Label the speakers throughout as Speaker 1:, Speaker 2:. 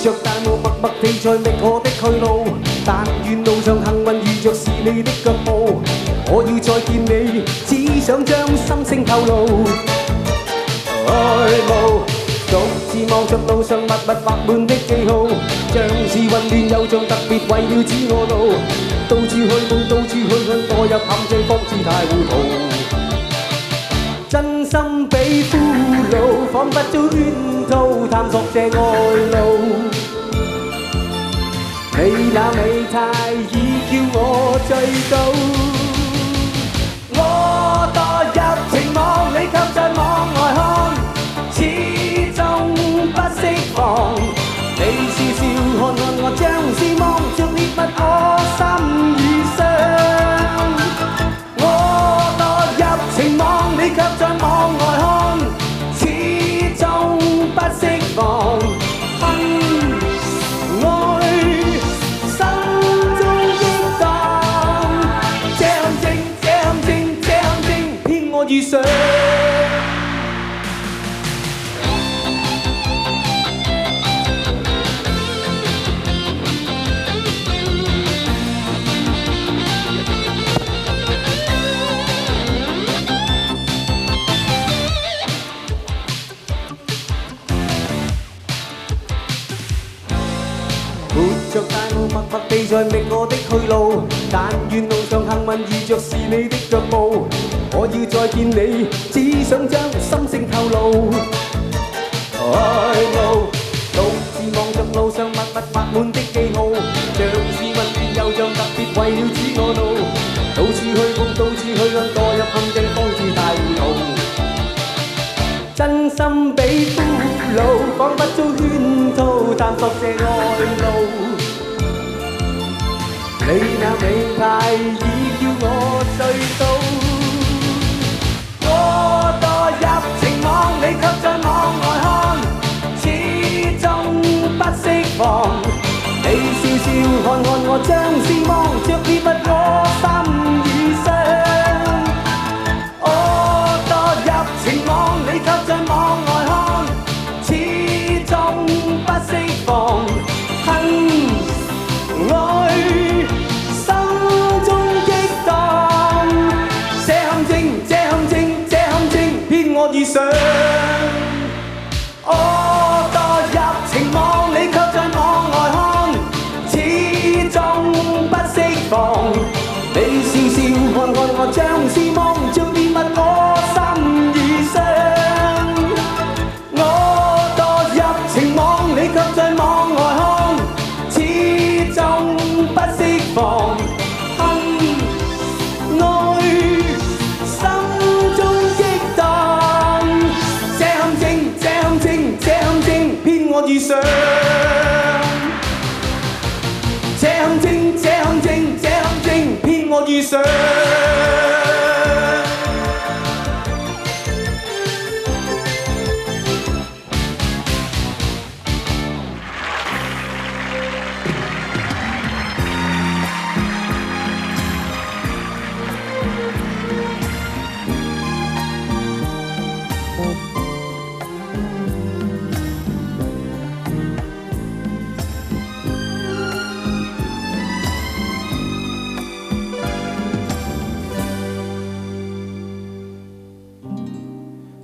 Speaker 1: 着大霧默默地在覓我的去路，但願路上幸運遇着是你的腳步。我要再見你，只想將心聲透露。愛慕獨自望着路上密密畫滿的記號，像是混亂又像特別為了指我路。到處去夢，到處去向，墮入陷阱，方知太糊塗。真心比俘虜，彷彿遭圈套，探索這愛路。你那美態已叫我醉倒，我墮入情網，你卻在網外看，始終不釋放。你笑笑看看我，像是望着獵物，我心已傷。我墮入情網，你卻在網外看，始終不釋放。愛心中激盪，這陷阱，這陷阱，這陷阱，騙我遇上。着大霧默默地在覓我的去路，但願路上幸運遇着是你的腳步。我要再見你，只想將心聲透露。愛慕獨自望着路上密密畫滿的記號，像是混亂又像特別為了指我路。到處去碰，到處去向，墮入陷阱，方知太糊塗。真心比俘虜，彷彿遭圈套，探索這愛路。你那美態已叫我醉倒，我墮入情網，你卻在網外看，始終不釋放。你笑笑看看我，像是望着獵物，我心已傷。我墮入情網，你卻在網外看，始終不釋放。愛心中激盪，這陷阱，這陷阱，這陷阱，騙我遇上。我墮入情網，你卻在網外看，始終不釋放。你笑笑看看我，像是望着獵物，我心已傷。我墮入情網，你卻在網外看，始終不釋放。愛心中激盪，這陷阱，這陷阱，這陷阱，騙我遇上。這陷阱，這陷阱，這陷阱，騙我遇上。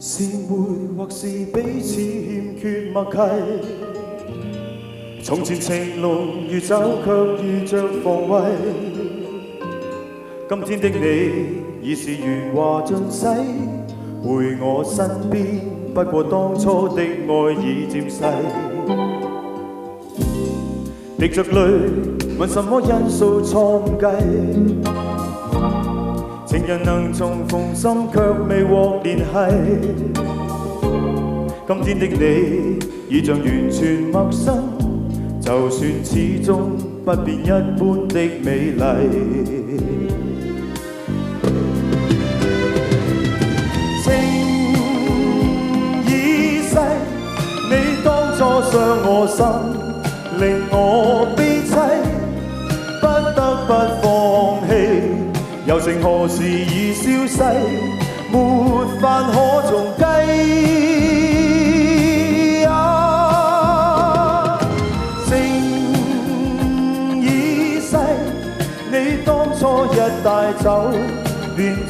Speaker 2: 是愛或是彼此欠缺默契，從前情濃如酒，卻遇着防衛。今天的你已是鉛華盡洗，回我身邊，不過當初的愛已漸逝。滴着淚，問什麼因素錯誤計？情人能重逢，心卻未獲聯繫。今天的你已像完全陌生，就算始終不變一般的美麗。情已逝，你當初傷我心，令我悲凄，不得不放棄。友情何時已消逝，沒法可重計。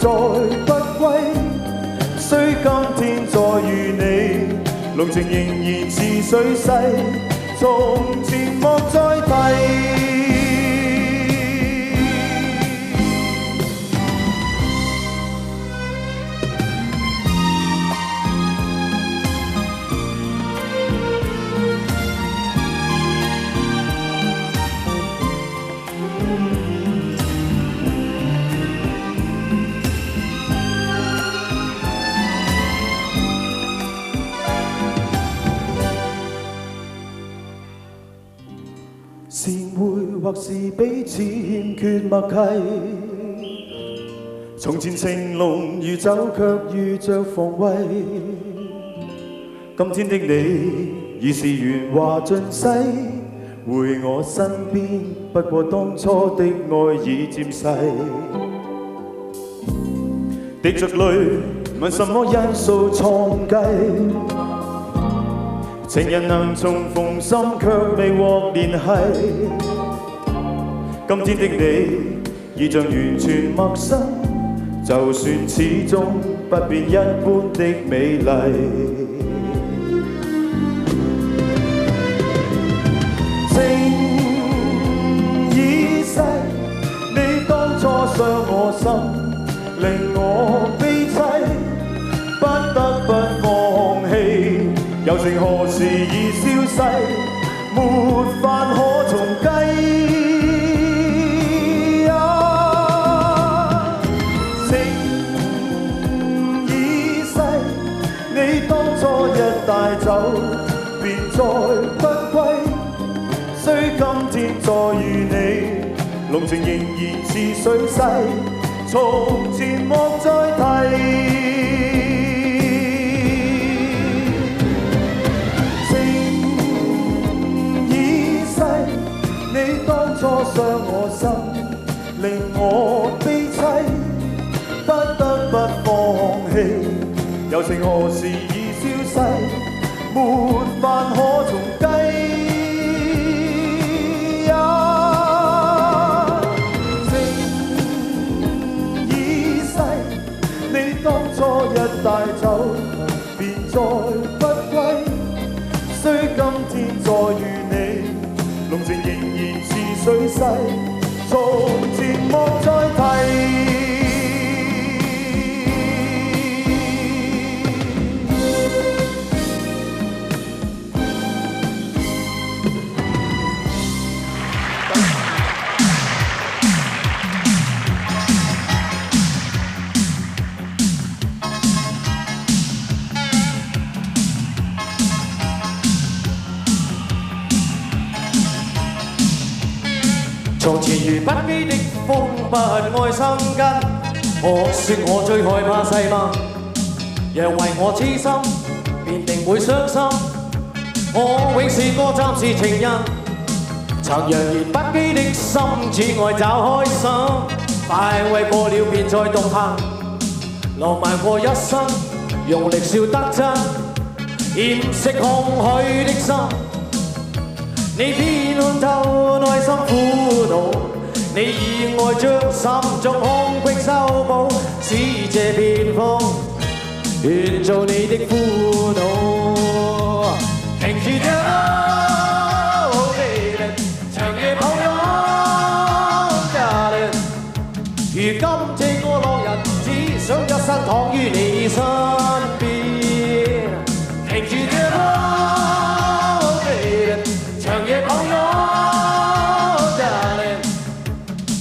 Speaker 2: 再不歸。雖今天再遇你，濃情仍然似水逝，從前莫再提。善會或是彼此欠缺默契，從前情濃如酒，卻遇着防衛。今天的你已是鉛華盡洗，回我身邊，不過當初的愛已漸逝。滴着淚問什麼因素創計，情人能重逢心卻未獲聯繫，今天的你已像完全陌生，就算始終不變一般的美麗。情已逝，你當初傷我心，令我悲凄，不得不放棄。友情何時已消逝，沒法可重計。情已逝，你當初一帶走，便再不歸。雖今天再遇你，濃情仍然似水逝，從前莫再提。你當初傷我心，令我悲凄，不得不放棄。友情何時已消逝，沒法可重計。情已逝，你當初一帶走，便再不歸。雖今天再遇你，濃情仍然似水逝，從前莫再提。
Speaker 1: 從前如不羈的風，不愛生根。我說我最害怕世陌，若為我痴心，便定會傷心。我永是個暫時情人，曾揚言不羈的心，只愛找開心。快慰過了便再獨行，浪漫過一生，用力笑得真，掩飾空虛的心。你偏看透內心苦惱，你以愛將心中空隙修補，使這片風願做你的苦惱。停住這路，長夜抱擁，darling。如今這個浪人，只想一生躺於你身邊。停住這路，長夜抱擁，darling。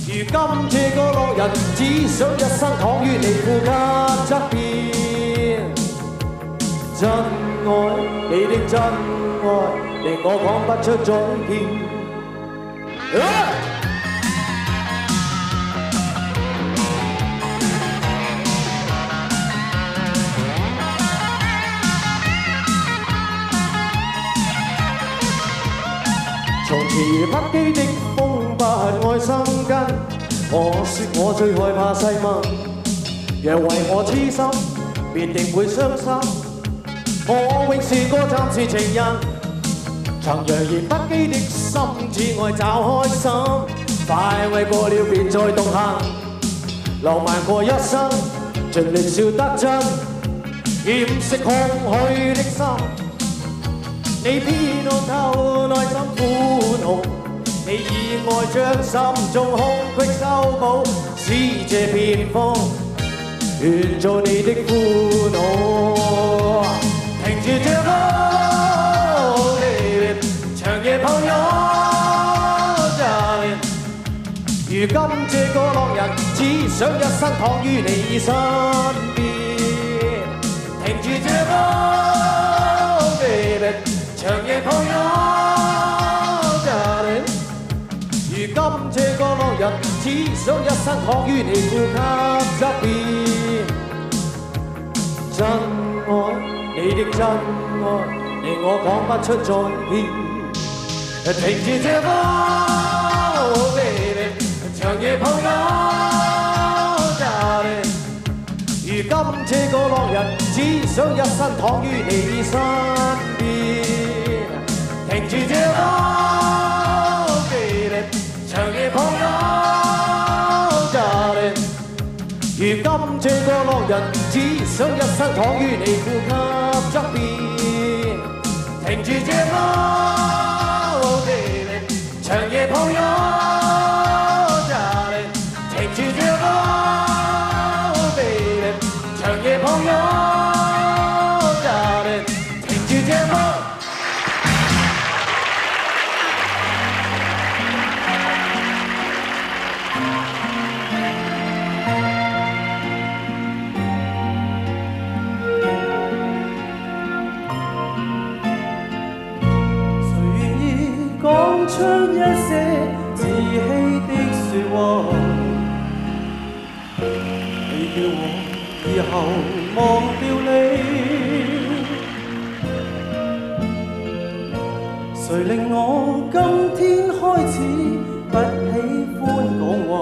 Speaker 1: 如今這個浪人，只想一生躺於你呼吸側邊。真愛，你的真愛，令我講不出再見。從前如不羈的風，不愛生根。我說我最害怕世陌，若為我痴心，便定會傷心。我永是個暫時情人，曾揚言不羈的心，只愛找開心。快慰過了便再獨行，浪漫過一生，盡力笑得真，掩飾空虛的心。你偏看透內心苦惱，你以愛將心中空隙修補，使這片風願做你的苦惱。停住這歌，長夜抱擁。如今這個浪人，只想一生躺於你身邊。停住這歌 ，baby， 長夜抱擁 ，darling。如今這個浪人，只想一生躺於你呼吸側邊。真愛，你的真愛，令我講不出再見。停住這歌 ，baby。長夜抱擁 ，darling。如今這個浪人，只想一生躺於你身邊。停住這歌 ，baby， 長夜抱擁 ，darling。如今這個浪人，只想一生躺於你呼吸側邊。停住這歌 ，baby， 長夜抱擁。長夜抱擁 ，darling， 停住這歌。誰願意講出一些自欺的説話？你叫我以後忘掉你，誰令我今天開始不喜歡講話？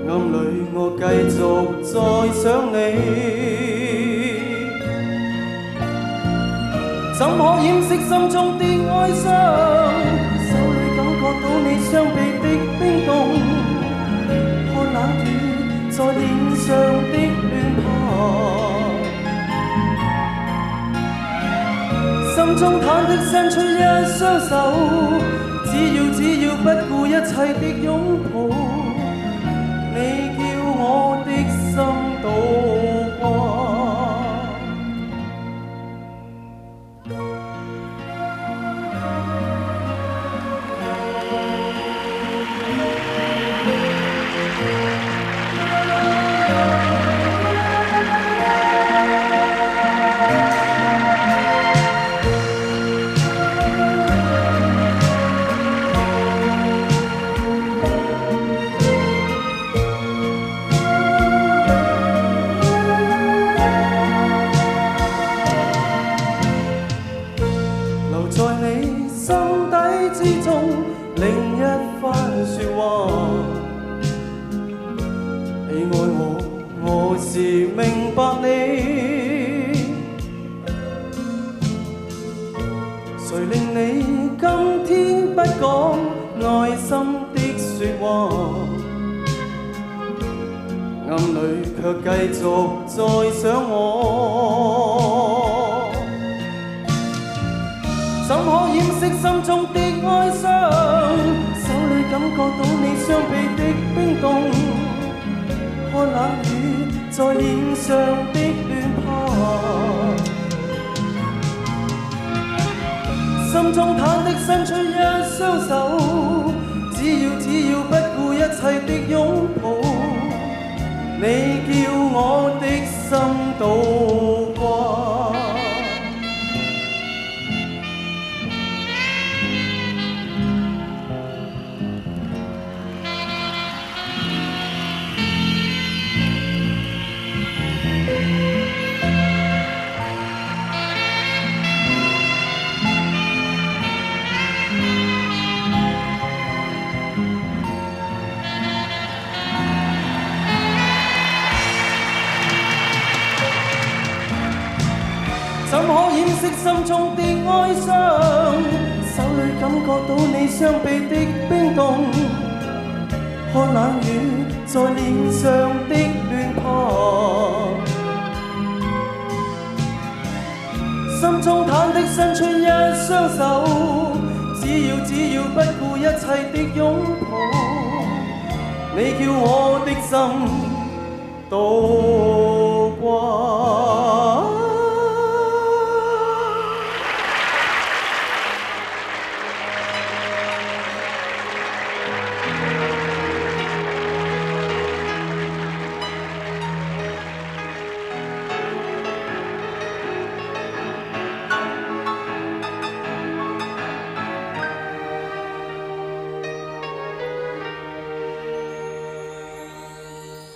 Speaker 1: 暗裏我繼續在想你，怎可掩飾心中的哀傷？手裏感覺到你雙臂的冰凍，看冷雨在臉上的亂拍，心中忐忑伸出一雙手，只要不顧一切的擁抱，你叫我的心渡過。明白你，誰令你今天不講愛心的説話？暗裏卻繼續在想我，怎可掩飾心中的哀傷？手裏感覺到你雙臂的冰凍，看冷雨在臉上的亂拍，心中忐忑伸出一雙手，只要不顧一切的擁抱，你叫我的心渡過。怎可掩飾心中的哀傷？手裏感覺到你雙臂的冰凍，看冷雨在臉上的亂撲，心中忐忑伸出一雙手，只要不顧一切的擁抱，你叫我的心渡過。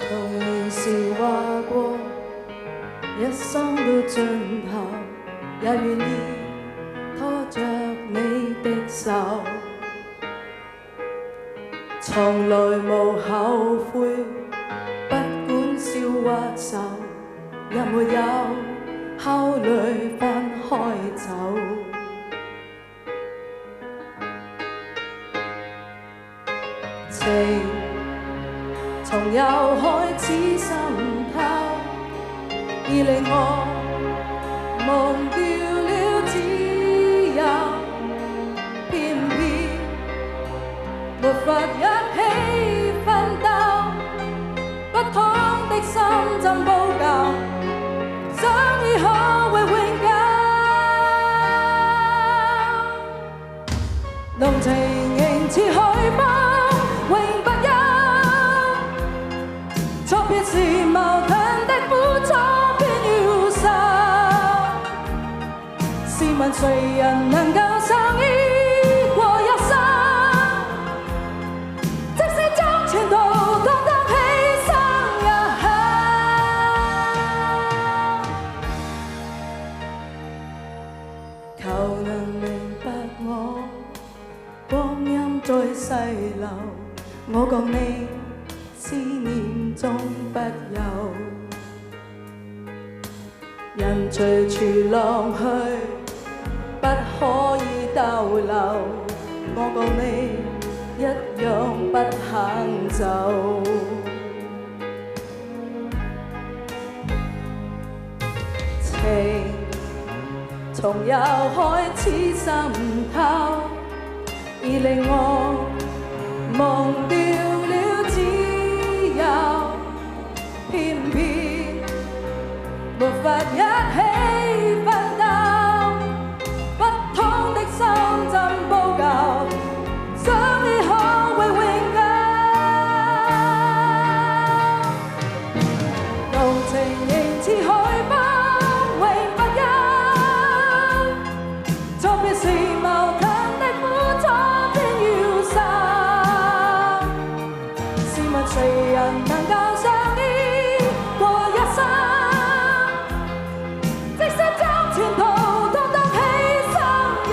Speaker 3: 童年時話過，一生到盡頭，也願意拖着你的手，從來無後悔，不管笑或愁，也沒有考慮分開走。情從又開始滲透，已令我忘掉了自由，偏偏沒法一起奮鬥，不同的心怎補救，相遇可會永久，濃情仍似海風永不休，錯別時矛盾的苦楚偏要受，試問誰人能夠相依過一生，即使將前途統統犧牲也肯，求能明白我光陰在細流，我共你思念中不休，人隨潮浪去，不可以逗留，我共你一樣不肯走。情從又開始滲透，已令我忘掉了自由，偏偏沒法一起奮鬥，不同的心怎補救，相遇可會永久，濃情仍似海風永不休，錯別時矛盾的苦楚偏要受，試問誰人能夠相依過一生，即使將前途統統犧牲也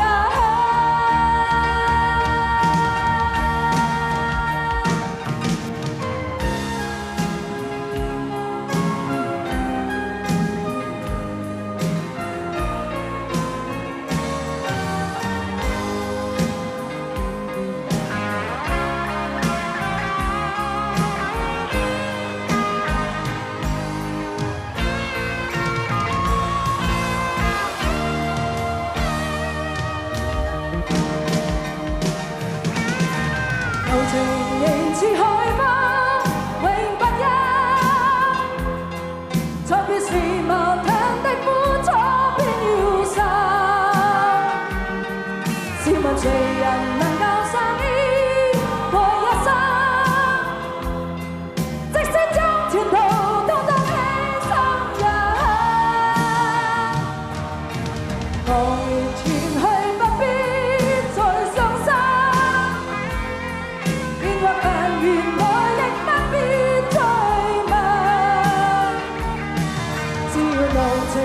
Speaker 3: 柔情仍似海風永不休，錯別時矛盾的苦楚偏要受，試問誰人能夠相依過一生，即使將前途統統犧牲也肯，昂然前去不必再傷心，變或近原來亦不必追問，只要濃情